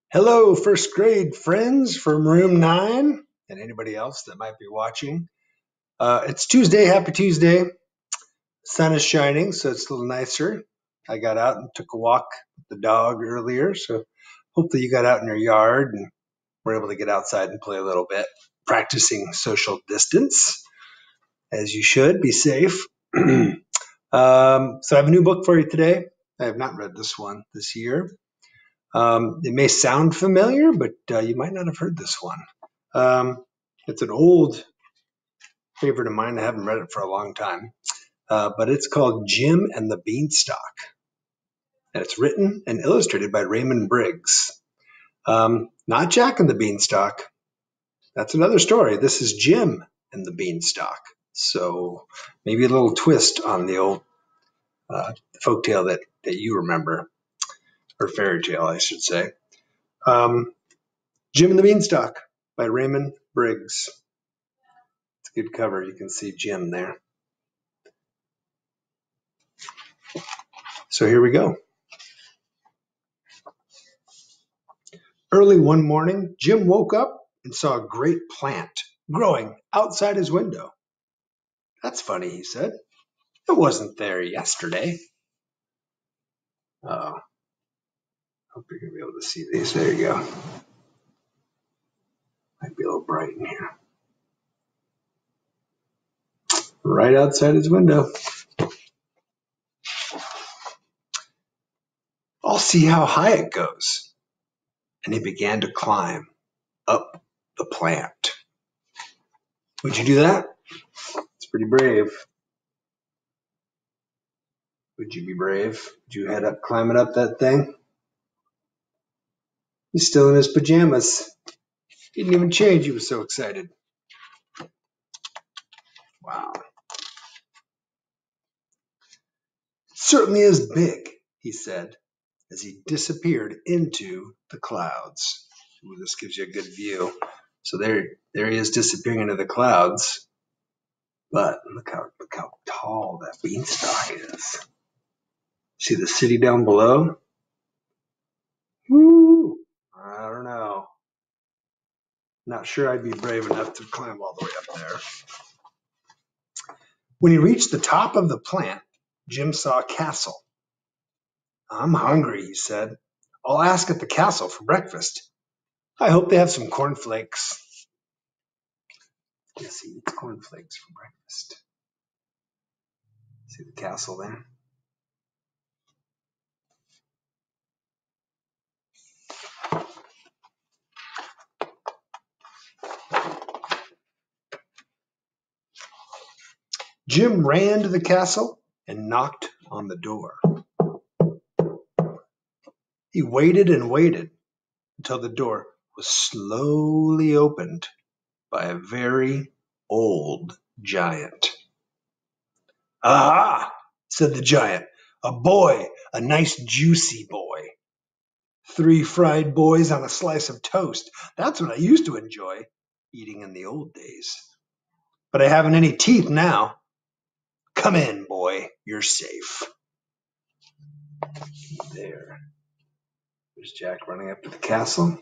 Hello, first grade friends from room 9 and anybody else that might be watching. It's Tuesday. Happy Tuesday. Sun is shining, so it's a little nicer. I got out and took a walk with the dog earlier, so hopefully you got out in your yard and were able to get outside and play a little bit, practicing social distance, as you should. Be safe. So I have a new book for you today. I have not read this one this year. It may sound familiar, but you might not have heard this one. It's an old favorite of mine. I haven't read it for a long time, but it's called Jim and the Beanstalk. And it's written and illustrated by Raymond Briggs. Not Jack and the Beanstalk. That's another story. This is Jim and the Beanstalk. So maybe a little twist on the old folktale that you remember, or fairy tale, I should say. Jim and the Beanstalk by Raymond Briggs. It's a good cover. You can see Jim there. So here we go. Early one morning, Jim woke up and saw a great plant growing outside his window. That's funny, he said. It wasn't there yesterday. Oh, hope you're going to be able to see these. There you go. Might be a little bright in here. Right outside his window. I'll see how high it goes. And he began to climb up the plant. Would you do that? It's pretty brave. Would you be brave? Would you head up climbing up that thing? He's still in his pajamas. He didn't even change. He was so excited. Wow. It certainly is big, he said, as he disappeared into the clouds. Ooh, this gives you a good view. So there he is disappearing into the clouds. But look how tall that beanstalk is. See the city down below? Woo! I don't know. Not sure I'd be brave enough to climb all the way up there. When he reached the top of the plant, Jim saw a castle. I'm hungry, he said. I'll ask at the castle for breakfast. I hope they have some cornflakes. Yes, he eats cornflakes for breakfast. See the castle there? Jim ran to the castle and knocked on the door. He waited and waited until the door was slowly opened by a very old giant. "Aha!" said the giant. "A boy, a nice juicy boy. 3 fried boys on a slice of toast. That's what I used to enjoy eating in the old days. But I haven't any teeth now. Come in, boy. You're safe." There's Jack running up to the castle. Look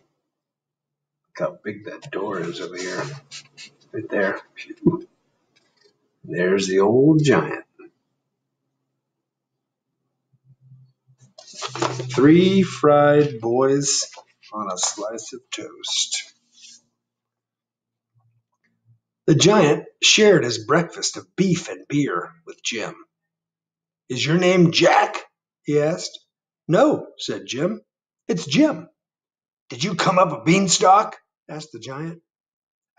how big that door is over here. Right there. There's the old giant. 3 fried boys on a slice of toast. The giant shared his breakfast of beef and beer with Jim. "Is your name Jack?" he asked. "No," said Jim. "It's Jim." "Did you come up a beanstalk?" asked the giant.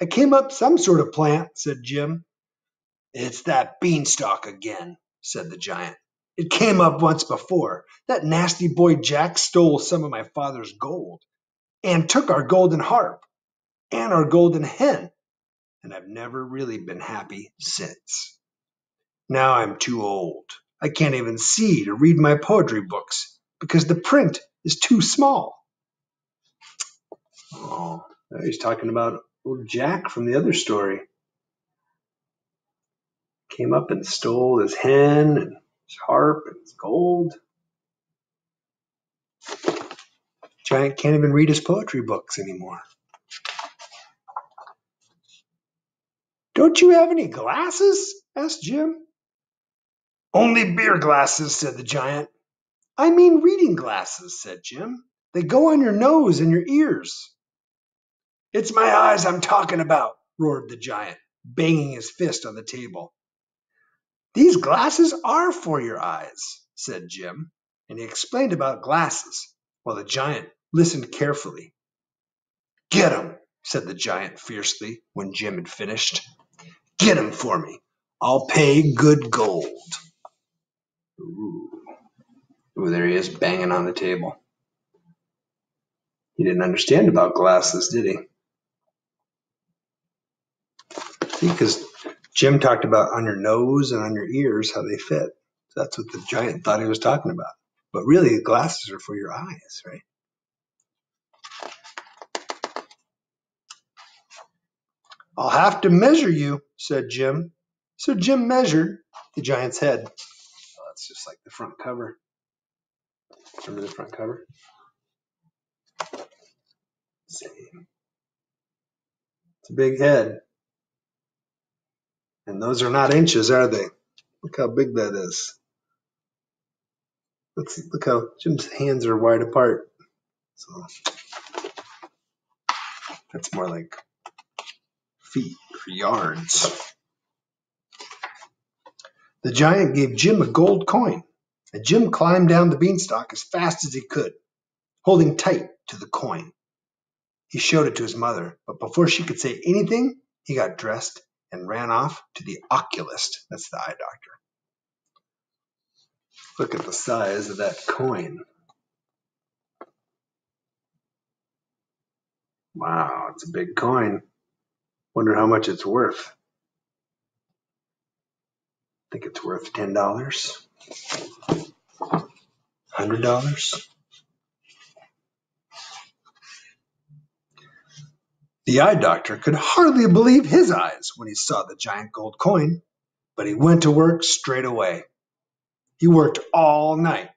"I came up some sort of plant," said Jim. "It's that beanstalk again," said the giant. "It came up once before. That nasty boy Jack stole some of my father's gold and took our golden harp and our golden hen, and I've never really been happy since. Now I'm too old. I can't even see to read my poetry books because the print is too small." Oh, he's talking about old Jack from the other story. Came up and stole his hen and his harp and his gold. Giant can't even read his poetry books anymore. Don't you have any glasses? Asked Jim. Only beer glasses, said the giant. I mean reading glasses, said Jim. They go on your nose and your ears. It's my eyes I'm talking about, roared the giant, banging his fist on the table. These glasses are for your eyes, said Jim, and he explained about glasses while the giant listened carefully. Get 'em, said the giant fiercely when Jim had finished. Get 'em for me. I'll pay good gold. Ooh, there he is, banging on the table. He didn't understand about glasses, did he? See, because Jim talked about on your nose and on your ears, how they fit. So that's what the giant thought he was talking about. But really, the glasses are for your eyes, right? I'll have to measure you, said Jim. So Jim measured the giant's head. Oh, that's just like the front cover. Remember the front cover? Same. It's a big head. And those are not inches, are they? Look how big that is. Look how Jim's hands are wide apart. So that's more like feet or yards. The giant gave Jim a gold coin, and Jim climbed down the beanstalk as fast as he could, holding tight to the coin. He showed it to his mother, but before she could say anything, he got dressed and ran off to the oculist. That's the eye doctor. Look at the size of that coin. Wow, it's a big coin. Wonder how much it's worth. I think it's worth $10, $100. The eye doctor could hardly believe his eyes when he saw the giant gold coin, but he went to work straight away. He worked all night,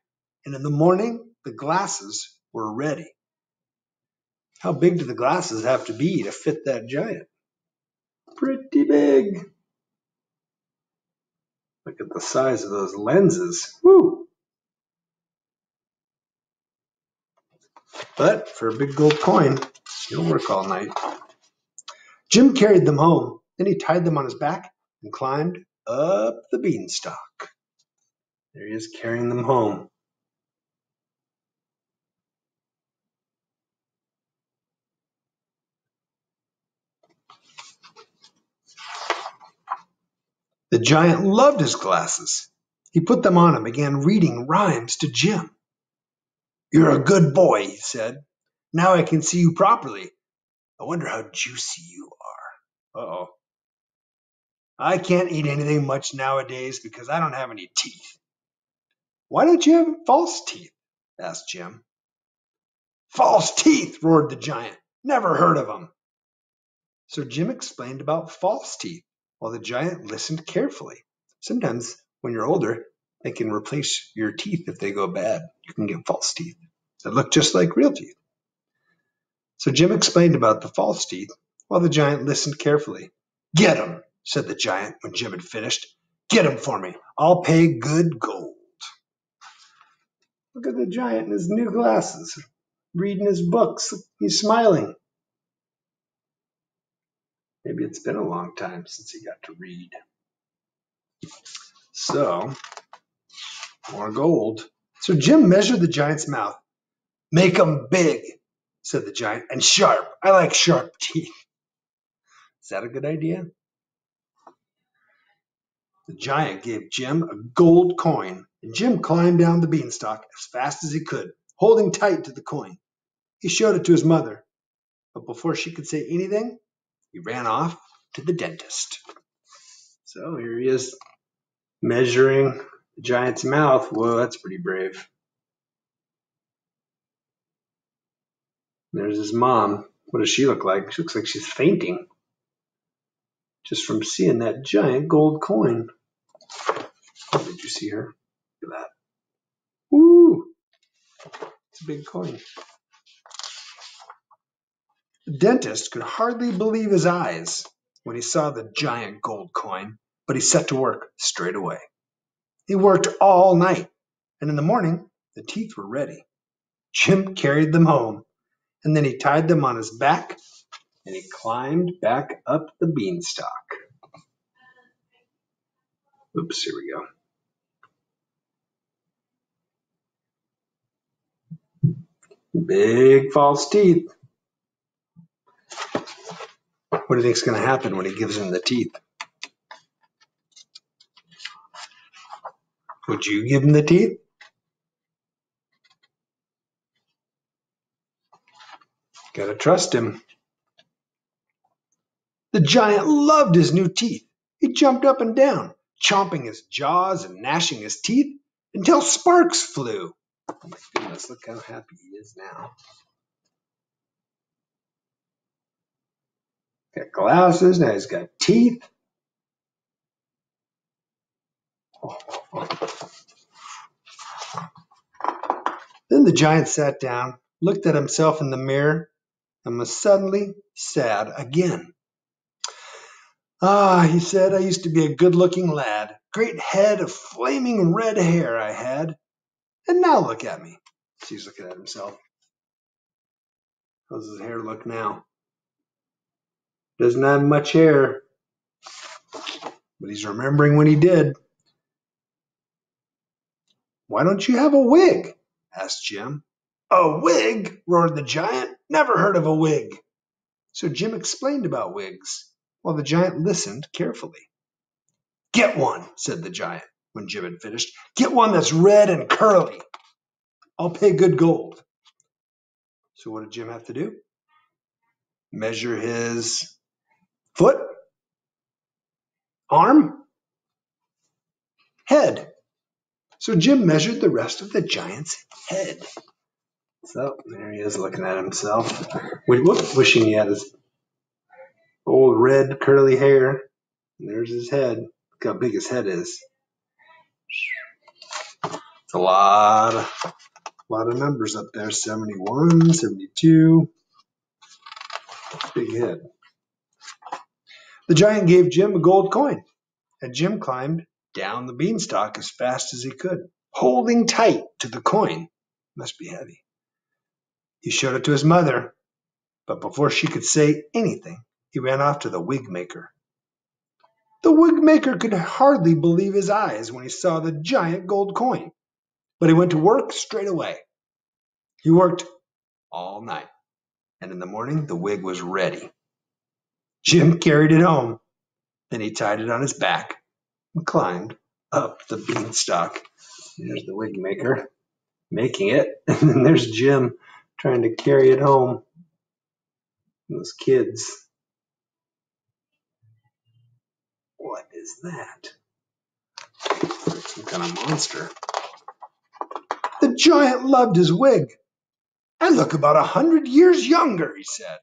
and in the morning, the glasses were ready. How big do the glasses have to be to fit that giant? Pretty big. Look at the size of those lenses. Woo! But for a big gold coin, you'll work all night. Jim carried them home. Then he tied them on his back and climbed up the beanstalk. There he is carrying them home. The giant loved his glasses. He put them on and began reading rhymes to Jim. You're a good boy, he said. Now I can see you properly. I wonder how juicy you are. Uh-oh. I can't eat anything much nowadays because I don't have any teeth. Why don't you have false teeth? Asked Jim. False teeth, roared the giant. Never heard of them. So Jim explained about false teeth while the giant listened carefully. Sometimes when you're older, they can replace your teeth if they go bad. You can get false teeth that look just like real teeth. So Jim explained about the false teeth while the giant listened carefully. Get 'em, said the giant when Jim had finished. Get 'em for me. I'll pay good gold. Look at the giant in his new glasses, reading his books. He's smiling. Maybe it's been a long time since he got to read. So, more gold. So Jim measured the giant's mouth. Make 'em big, said the giant, and sharp. I like sharp teeth. Is that a good idea? The giant gave Jim a gold coin, and Jim climbed down the beanstalk as fast as he could, holding tight to the coin. He showed it to his mother, but before she could say anything, he ran off to the dentist. So here he is, measuring the giant's mouth. Whoa, that's pretty brave. There's his mom. What does she look like? She looks like she's fainting just from seeing that giant gold coin. Did you see her? Look at that. Woo! It's a big coin. The dentist could hardly believe his eyes when he saw the giant gold coin, but he set to work straight away. He worked all night, and in the morning the teeth were ready. Jim carried them home, and then he tied them on his back, and he climbed back up the beanstalk. Oops, here we go. Big false teeth. What do you think's going to happen when he gives him the teeth? Would you give him the teeth? Gotta trust him. The giant loved his new teeth. He jumped up and down, chomping his jaws and gnashing his teeth until sparks flew. Oh my goodness, look how happy he is now. Got glasses, now he's got teeth. Then the giant sat down, looked at himself in the mirror, and was suddenly sad again. Ah, he said, I used to be a good-looking lad. Great head of flaming red hair I had. And now look at me. He's looking at himself. How's his hair look now? Doesn't have much hair, but he's remembering when he did. Why don't you have a wig? Asked Jim. A wig? Roared the giant. Never heard of a wig. So Jim explained about wigs, while the giant listened carefully. Get one, said the giant, when Jim had finished. Get one that's red and curly. I'll pay good gold. So what did Jim have to do? Measure his foot, arm, head. So Jim measured the rest of the giant's head. So there he is looking at himself, wishing he had his old red curly hair. And there's his head. Look how big his head is. It's a lot of numbers up there. 71, 72. Big head. The giant gave Jim a gold coin, and Jim climbed down the beanstalk as fast as he could, holding tight to the coin. Must be heavy. He showed it to his mother, but before she could say anything, he ran off to the wig maker. The wig maker could hardly believe his eyes when he saw the giant gold coin, but he went to work straight away. He worked all night, and in the morning the wig was ready. Jim carried it home, then he tied it on his back and climbed up the beanstalk. There's the wig maker making it, and then there's Jim trying to carry it home. And those kids. What is that? Some kind of monster. The giant loved his wig. I look about 100 years younger, he said.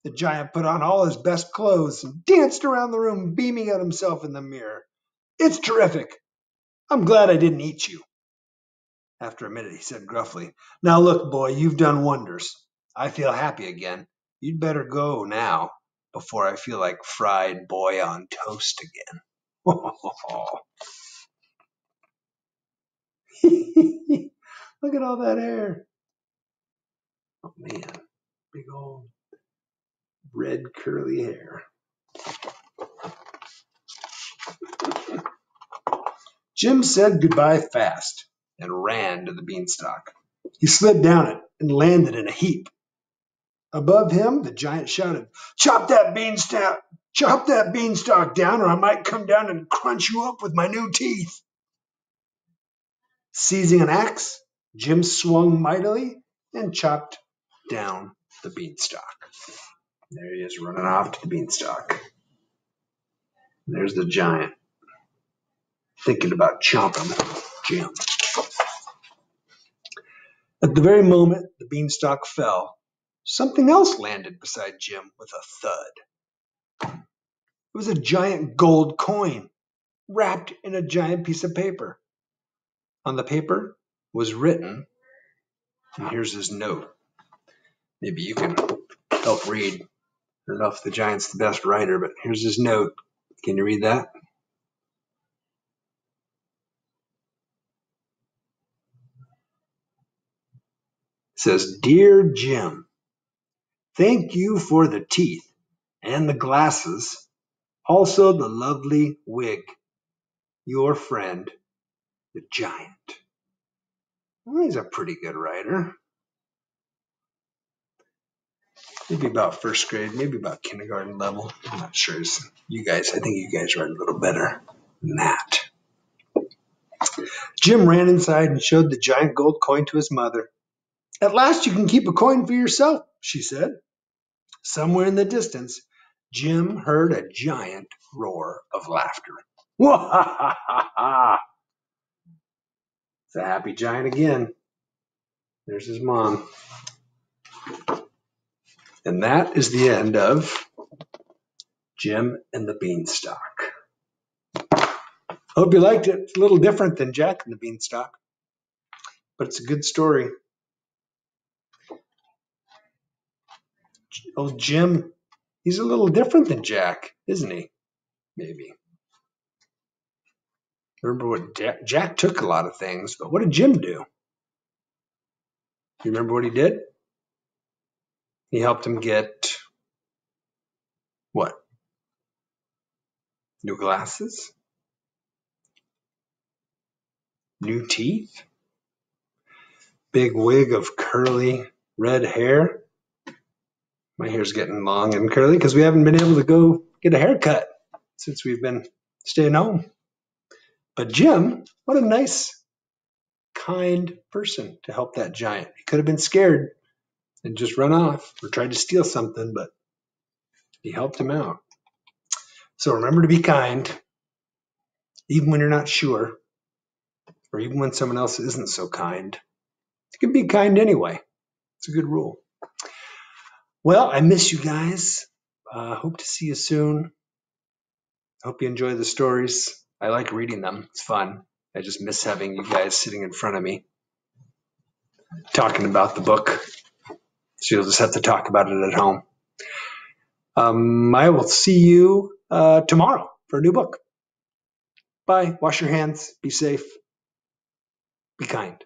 The giant put on all his best clothes and danced around the room, beaming at himself in the mirror. It's terrific. I'm glad I didn't eat you. After a minute, he said gruffly, Now look, boy, you've done wonders. I feel happy again. You'd better go now before I feel like fried boy on toast again. Look at all that hair. Oh, man. Big old red curly hair. Jim said goodbye fast and ran to the beanstalk. He slid down it and landed in a heap. Above him, the giant shouted, Chop that beanstalk down, or I might come down and crunch you up with my new teeth. Seizing an axe, Jim swung mightily and chopped down the beanstalk. There he is running off to the beanstalk. There's the giant thinking about chomping Jim. At the very moment the beanstalk fell, something else landed beside Jim with a thud. It was a giant gold coin wrapped in a giant piece of paper. On the paper was written, and here's his note. Maybe you can help help read. I don't know if the giant's the best writer, but here's his note. Can you read that? It says, Dear Jim, thank you for the teeth and the glasses, also the lovely wig. Your friend, the giant. Well, he's a pretty good writer. Maybe about first grade, maybe about kindergarten level. I'm not sure. I think you guys write a little better than that. Jim ran inside and showed the giant gold coin to his mother. At last you can keep a coin for yourself, she said. Somewhere in the distance, Jim heard a giant roar of laughter. It's a happy giant again. There's his mom. And that is the end of Jim and the Beanstalk. Hope you liked it. It's a little different than Jack and the Beanstalk, but it's a good story. Old Jim, he's a little different than Jack, isn't he? Maybe. Remember what Jack took a lot of things, but what did Jim do? You remember what he did? He helped him get what? New glasses? New teeth? Big wig of curly red hair? My hair's getting long and curly because we haven't been able to go get a haircut since we've been staying home. But Jim, what a nice, kind person to help that giant. He could have been scared and just run off or tried to steal something, but he helped him out. So remember to be kind, even when you're not sure, or even when someone else isn't so kind. You can be kind anyway. It's a good rule. Well, I miss you guys. Hope to see you soon. Hope you enjoy the stories. I like reading them. It's fun. I just miss having you guys sitting in front of me talking about the book. So you'll just have to talk about it at home. I will see you tomorrow for a new book. Bye. Wash your hands. Be safe. Be kind.